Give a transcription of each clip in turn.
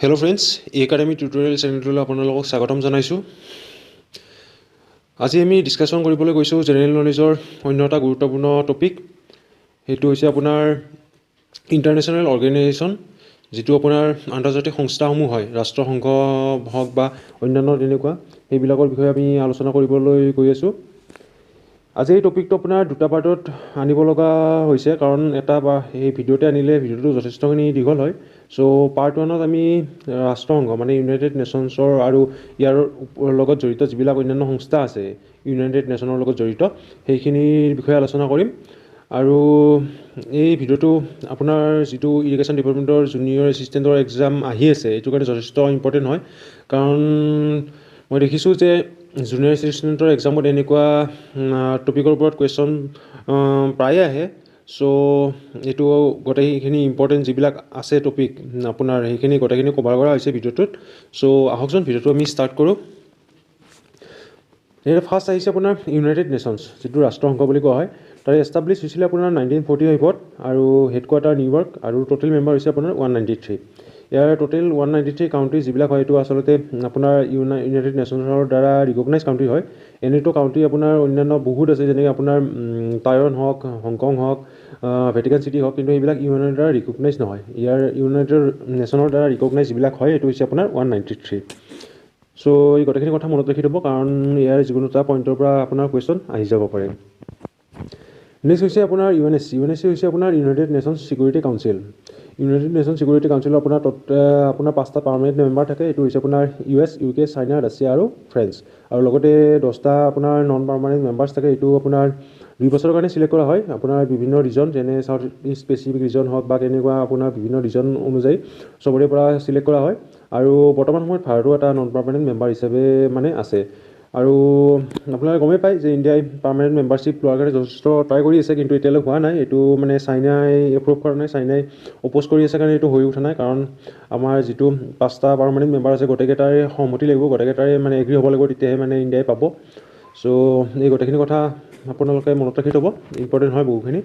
Hello friends, eAcademy tutorial channel আপোনালোকক স্বাগতম জনাইছো। আজি আমি ডিসকাশন কৰিবলৈ গৈছো জেনাৰেল নলেজৰ অন্য এটা গুৰুত্বপূৰ্ণ টপিক। হেতু হৈছে আপোনাৰ ইন্টাৰনেশ্যনেল অৰ্গানাইজেশ্যন, যেটো আপোনাৰ আন্তৰ্জাতিক সংস্থাসমূহ হয়, ৰাষ্ট্ৰসংঘ হওক বা অন্যান্য তেনেকুৱা সেইবিলাকৰ বিষয়ে আমি আলোচনা কৰিবলৈ গৈ আছো। আজি এই টপিকটো আপোনাৰ দুটা পাৰ্টত আনিব লগা হৈছে, কাৰণ এটা বা এই ভিডিঅ'তে আনিলে ভিডিঅ'টো যথেষ্টখিনি দীঘল হয়। সো পাৰ্ট 1ত আমি ৰাষ্ট্ৰসংঘ মানে ইউনাইটেড নেশ্যনছৰ আৰু ইয়াৰ লগত জড়িত যিবিলাক অন্যান্য সংস্থা আছে ইউনাইটেড নেশ্যনৰ লগত জড়িত সেইখিনিৰ বিষয়ে আলোচনা কৰিম। আৰু এই ভিডিঅ'টো আপোনাৰ যিটো ইৰিগেশ্যন ডিপাৰ্টমেণ্টৰ জুনিয়ৰ এছিষ্টেণ্টৰ এক্সাম আহি আছে এইটো কাৰণে যথেষ্ট ইম্পৰ্টেণ্ট হয়, কাৰণ মই দেখিছোঁ যে জুনিয়ৰ এছিষ্টেণ্টৰ এক্সামত এনেকুৱা টপিকৰ ওপৰত কুৱেশ্যন প্ৰায়ে আহে। সো এইটো গোটেইখিনি ইম্পৰ্টেণ্ট যিবিলাক আছে টপিক আপোনাৰ সেইখিনি গোটেইখিনি কভাৰ কৰা হৈছে ভিডিঅ'টোত। সো আহকচোন ভিডিঅ'টো আমি ষ্টাৰ্ট কৰোঁ। এতিয়া ফাৰ্ষ্ট আহিছে আপোনাৰ ইউনাইটেড নেশ্যনছ, যিটো ৰাষ্ট্ৰসংঘ বুলি কোৱা হয়। তাৰে এষ্টাব্লিছ হৈছিলে আপোনাৰ 1945ত আৰু হেডকোৱাৰ্টাৰ নিউয়ৰ্ক, আৰু টোটেল মেম্বাৰ হৈছে আপোনাৰ 193। ইয়াৰ টোটেল 193 কাউণ্ট্ৰি যিবিলাক হয় এইটো আচলতে আপোনাৰ ইউনাইটেড নেশ্যনছৰ দ্বাৰা ৰিকগনাইজ কাউণ্ট্ৰি হয়। এনেতো কাউণ্ট্ৰি আপোনাৰ অন্যান্য বহুত আছে, যেনেকৈ আপোনাৰ টাইৱান হওক, হংকং হওক, ভেটিকান চিটি হওক, কিন্তু এইবিলাক ইউএনৰ দ্বাৰা ৰিকগনাইজ নহয়। ইয়াৰ ইউনাইটেড নেশ্যনৰ দ্বাৰা ৰিকগনাইজ যিবিলাক হয় এইটো হৈছে আপোনাৰ 193। সো এই গোটেইখিনি কথা মনত ৰাখি থ'ব, কাৰণ ইয়াৰ যিকোনো এটা পইণ্টৰ পৰা আপোনাৰ কুৱেশ্যন আহি যাব পাৰে। নেক্সট হৈছে আপোনাৰ UNSC হৈছে আপোনাৰ united nations security council. United nations security কাউন্সিলৰ আপোনাৰ আপোনাৰ 5টা পাৰ্মানেণ্ট মেম্বাৰ থাকে। এইটো হৈছে আপোনাৰ US, UK, চাইনা, ৰাছিয়া আৰু ফ্ৰেন্স, আৰু লগতে 10টা আপোনাৰ নন পাৰ্মানেণ্ট মেম্বাৰ্ছ থাকে। এইটো আপোনাৰ 2 বছৰৰ কাৰণে চিলেক্ট কৰা হয়। আপোনাৰ বিভিন্ন ৰিজন যেনে চাউথ ইষ্ট পেচিফিক ৰিজন হওক বা তেনেকুৱা আপোনাৰ বিভিন্ন ৰিজন অনুযায়ী চবৰে পৰা চিলেক্ট কৰা হয়। আৰু বৰ্তমান সময়ত ভাৰতো এটা নন পাৰ্মানেণ্ট মেম্বাৰ হিচাপে মানে আছে। আৰু আপোনালোকে গমেই পায় যে ইণ্ডিয়াই পাৰ্মানেণ্ট মেম্বাৰশ্বিপ লোৱাৰ কাৰণে যথেষ্ট ট্ৰাই কৰি আছে, কিন্তু এতিয়ালৈ হোৱা নাই। এইটো মানে চাইনাই এপ্ৰুভ কৰা নাই, চাইনাই অপ'জ কৰি আছে কাৰণে এইটো হৈ উঠা নাই। কাৰণ আমাৰ যিটো 5টা পাৰ্মানেণ্ট মেম্বাৰ আছে গোটেইকেইটাৰে সন্মতি লাগিব, গোটেইকেইটাৰে মানে এগ্ৰী হ'ব লাগিব, তেতিয়াহে মানে ইণ্ডিয়াই পাব। সো এই গোটেইখিনি কথা আপোনালোকে মনত ৰাখি থ'ব, ইম্পৰ্টেণ্ট হয় বহুখিনি।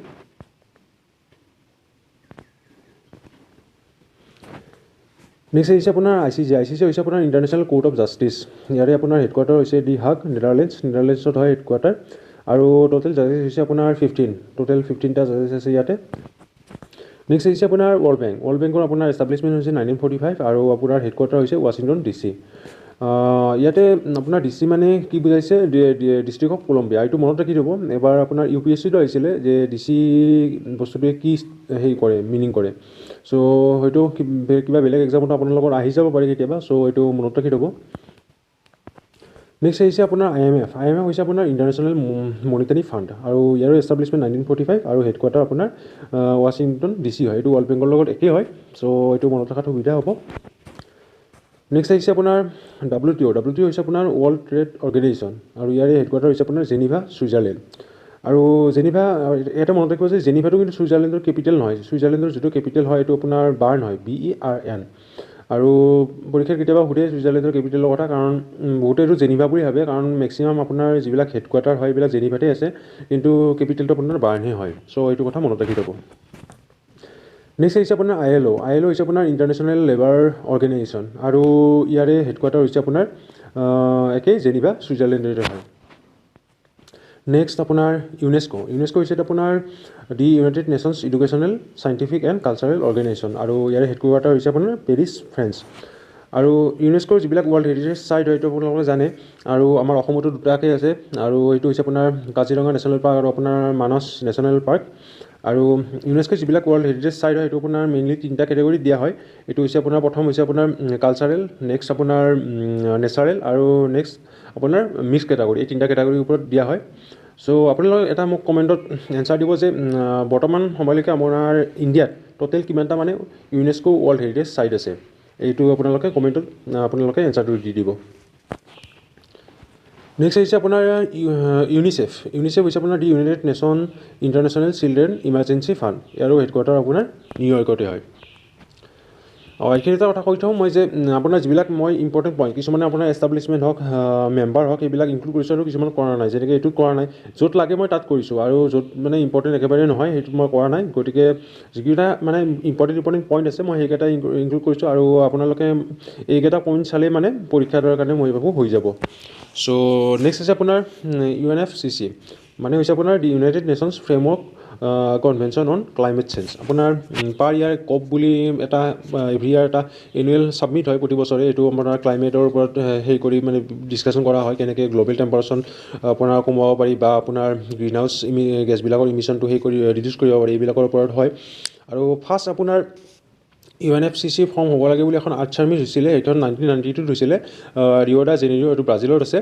নেক্সট আহিছে আপোনাৰ ICJ হৈছে আপোনাৰ ইণ্টাৰনেশ্যনেল কোৰ্ট অফ জাষ্টিছ। ইয়াৰে আপোনাৰ হেডকোৱাৰ্টাৰ হৈছে দি হাগ, নেদাৰলেণ্ডছত হয় হেডকোৱাৰ্টাৰ। আৰু টোটেল জাজেছ হৈছে আপোনাৰ 15টা জাজেছ আছে ইয়াতে। নেক্সট আহিছে আপোনাৰ ৱৰ্ল্ড বেংকৰ আপোনাৰ এষ্টাব্লিছমেণ্ট হৈছে 1945, আৰু আপোনাৰ হেডকোৱাৰ্টাৰ হৈছে ৱাশ্বিংটন DC। ইয়াতে আপোনাৰ DC মানে কি বুজাইছে, ডিষ্ট্ৰিক্ট অফ কলম্বিয়া। এইটো মনত ৰাখি থ'ব। এবাৰ আপোনাৰ UPSCটো আহিছিলে যে DC বস্তুটোৱে কি হেৰি কৰে, মিনিং কৰে। সো হয়তো কিবা বেলেগ এক্সামতো আপোনালোকৰ আহি যাব পাৰে কেতিয়াবা। সো এইটো মনত ৰাখি থ'ব। নেক্সট আহিছে আপোনাৰ IMF হৈছে আপোনাৰ ইণ্টাৰনেশ্যনেল মনিটাৰী ফাণ্ড, আৰু ইয়াৰো এষ্টাব্লিছমেণ্ট 1945, আৰু হেডকোৱাৰ্টাৰ আপোনাৰ ৱাশ্বিংটন DC হয়। এইটো ৱৰ্ল্ড বেংকৰ লগত একেই হয়। সো এইটো মনত ৰখাত সুবিধা হ'ব। নেক্সট আহিছে আপোনাৰ WTO হৈছে আপোনাৰ ৱৰ্ল্ড ট্ৰেড অৰ্গেনাইজেশ্যন, আৰু ইয়াৰে হেডকোৱাৰ্টাৰ হৈছে আপোনাৰ জেনিভা, ছুইজাৰলেণ্ড। আৰু জেনিভা এটা মনত ৰাখিব যে জেনিভাটো কিন্তু ছুইজাৰলেণ্ডৰ কেপিটেল নহয়। ছুইজাৰলেণ্ডৰ যিটো কেপিটেল হয় এইটো আপোনাৰ বাৰ্ণ হয়, BERN। আৰু পৰীক্ষাত কেতিয়াবা সোধে ছুইজাৰলেণ্ডৰ কেপিটেলৰ কথা, কাৰণ বহুতে এইটো জেনিভা বুলি ভাবে, কাৰণ মেক্সিমাম আপোনাৰ যিবিলাক হেডকোৱাৰ্টাৰ হয় এইবিলাক জেনিভাতে আছে, কিন্তু কেপিটেলটো আপোনাৰ বাৰ্ণহে হয়। সো এইটো কথা মনত ৰাখি থ'ব। নেক্সট আহিছে আপোনাৰ ILO হৈছে আপোনাৰ ইণ্টাৰনেশ্যনেল লেবাৰ অৰ্গেনাইজেশ্যন, আৰু ইয়াৰে হেডকোৱাৰ্টাৰ হৈছে আপোনাৰ একেই জেনিভা, ছুইজাৰলেণ্ডতে হয়। নেক্সট আপোনাৰ ইউনেস্কো হৈছে আপোনাৰ the United nations educational, scientific and cultural organisation, আৰু ইয়াৰে হেডকোৱাৰ্টাৰ হৈছে আপোনাৰ পেৰিছ, ফ্ৰেন্স। আৰু ইউনেস্কোৰ যিবিলাক ৱৰ্ল্ড হেৰিটেজ চাইট হয় এইটো আপোনালোকে জানে, আৰু আমাৰ অসমতো দুটাকৈ আছে। আৰু এইটো হৈছে আপোনাৰ কাজিৰঙা নেশ্যনেল পাৰ্ক আৰু আপোনাৰ মানস নেশ্যনেল পাৰ্ক। আৰু ইউনেস্কোৰ যিবিলাক ৱৰ্ল্ড হেৰিটেজ চাইট হয় এইটো আপোনাৰ মেইনলি 3টা কেটেগৰীত দিয়া হয়। এইটো হৈছে আপোনাৰ প্ৰথম হৈছে আপোনাৰ কালচাৰেল, নেক্সট আপোনাৰ নেচাৰেল, আৰু নেক্সট আপোনাৰ মিক্স কেটেগৰী। এই 3টা কেটেগৰীৰ ওপৰত দিয়া হয়। সো আপোনালোকে এটা মোক কমেণ্টত এনচাৰ দিব যে বৰ্তমান সময়লৈকে আপোনাৰ ইণ্ডিয়াত টোটেল কিমানটা মানে ইউনেস্কো ৱৰ্ল্ড হেৰিটেজ চাইট আছে। এইটো আপোনালোকে কমেণ্টত আপোনালোকে এনচাৰটো দি দিব। নেক্সট আহিছে আপোনাৰ ইউনিচেফ হৈছে আপোনাৰ the United nation international children emergency fund, ইয়াৰো হেডকোৱাৰ্টাৰ আপোনাৰ নিউয়ৰ্কতে হয়। এইখিনিতে কথা কৈ থওঁ মই যে আপোনাৰ যিবিলাক মই ইম্পৰ্টেণ্ট পইণ্ট কিছুমানে আপোনাৰ এষ্টাব্লিছমেণ্ট হওক মেম্বাৰ হওক এইবিলাক ইনক্লুড কৰিছোঁ আৰু কিছুমান কৰা নাই যেনেকৈ এইটোত কৰা নাই য'ত লাগে মই তাত কৰিছোঁ আৰু য'ত মানে ইম্পৰ্টেণ্ট একেবাৰে নহয় সেইটোত মই কৰা নাই গতিকে যিকেইটা মানে ইম্পৰ্টেণ্ট পইণ্ট আছে মই সেইকেইটা ইনক্লুড কৰিছোঁ আৰু আপোনালোকে এইকেইটা পইণ্ট চালেই মানে পৰীক্ষা দিয়াৰ কাৰণে মই ভাবোঁ হৈ যাব চ' নেক্সট হৈছে আপোনাৰ UNFCCC মানে হৈছে আপোনাৰ the United nations framework convention on climate change আপোনাৰ পাৰ ইয়াৰ কপ বুলি এটা এভৰি ইয়াৰ এটা এনুৱেল ছাবমিট হয় প্ৰতি বছৰে এইটো আপোনাৰ ক্লাইমেটৰ ওপৰত হেৰি কৰি মানে ডিছকাশ্যন কৰা হয় কেনেকৈ গ্ল'বেল টেম্পাৰেচাৰ আপোনাৰ কমাব পাৰি বা আপোনাৰ গ্ৰীণ হাউচ গেছবিলাকৰ ইমিশ্যনটো সেই কৰি ৰিডিউচ কৰিব পাৰি এইবিলাকৰ ওপৰত হয় আৰু ফাৰ্ষ্ট আপোনাৰ UNFCCC ফৰ্ম হ'ব লাগে বুলি এখন আৰ্ট ছামিট হৈছিলে এইখন 1992 হৈছিলে ৰিঅ' ডা জেনেৰিঅ' এইটো ব্ৰাজিলত আছে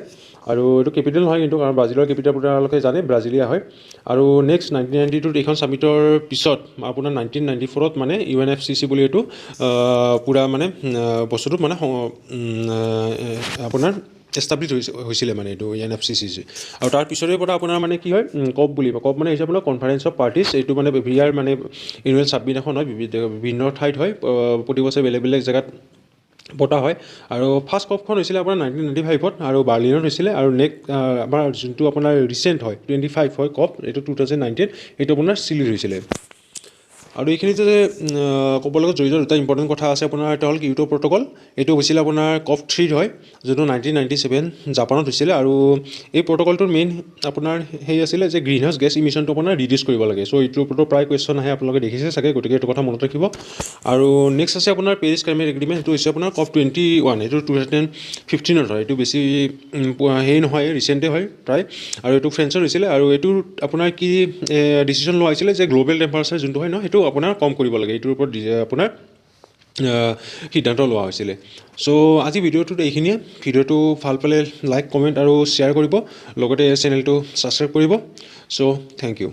আৰু এইটো কেপিটেল নহয় কিন্তু কাৰণ ব্ৰাজিলৰ কেপিটেল আপোনালোকে জানে ব্ৰাজিলিয়া হয় আৰু নেক্সট 1992 এইখন ছামিটৰ পিছত আপোনাৰ 1994 মানে UNFCCC বুলি এইটো পূৰা মানে বস্তুটো মানে আপোনাৰ এষ্টাব্লিছ হৈছিলে মানে এইটো UNFCCC আৰু তাৰ পিছৰে পৰা আপোনাৰ মানে কি হয় কপ বুলি কপ মানে হৈছে আপোনাৰ কনফাৰেন্স অফ পাৰ্টিজ এইটো মানে এভিয়াৰ মানে এনুৱেল ছাবমিট এখন হয় বিভিন্ন ঠাইত হয় প্ৰতি বছৰে বেলেগ বেলেগ জেগাত পতা হয় আৰু ফাৰ্ষ্ট কপখন হৈছিলে আপোনাৰ 1995 আৰু বাৰ্লিনত হৈছিলে আৰু নেক্সট আমাৰ যোনটো আপোনাৰ ৰিচেণ্ট হয় 25 হয় কপ এইটো 2019 এইটো আপোনাৰ চিলিত হৈছিলে আৰু এইখিনিতে যে ক'ব লগত জড়িত দুটা ইম্পৰ্টেণ্ট কথা আছে আপোনাৰ এটা হ'ল কিয়োটো প্ৰট'কল এইটো হৈছিলে আপোনাৰ কপ 3 হয় যোনটো 1997 জাপানত হৈছিলে আৰু এই প্ৰট'কলটোৰ মেইন আপোনাৰ সেই আছিলে যে গ্ৰীণ হাউচ গেছ ইমিশ্যনটো আপোনাৰ ৰিডিউচ কৰিব লাগে চ' এইটোৰ ওপৰতো প্ৰায় কুৱেশ্যন আহে আপোনালোকে দেখিছে চাগে গতিকে এইটো কথা মনত ৰাখিব আৰু নেক্সট আছে আপোনাৰ পেৰিছ ক্লাইমেট এগ্ৰিমেণ্ট এইটো হৈছে আপোনাৰ কপ 21 এইটো 2015 হয় এইটো বেছি হেৰি নহয় ৰিচেণ্টে হয় প্ৰায় আৰু এইটো ফ্ৰেন্সত হৈছিলে আৰু এইটো আপোনাৰ কি ডিচিশ্যন লোৱা হৈছিলে যে গ্ল'বেল টেম্পাৰেচাৰ যোনটো হয় ন সেইটো আপোনাৰ কম কৰিব লাগে এইটোৰ ওপৰত আপোনাৰ সিদ্ধান্ত লোৱা হৈছিলে চ' আজি ভিডিঅ'টোত এইখিনিয়ে ভিডিঅ'টো ভাল পালে লাইক কমেণ্ট আৰু শ্বেয়াৰ কৰিব লগতে চেনেলটো ছাবস্ক্ৰাইব কৰিব চ' থেংক ইউ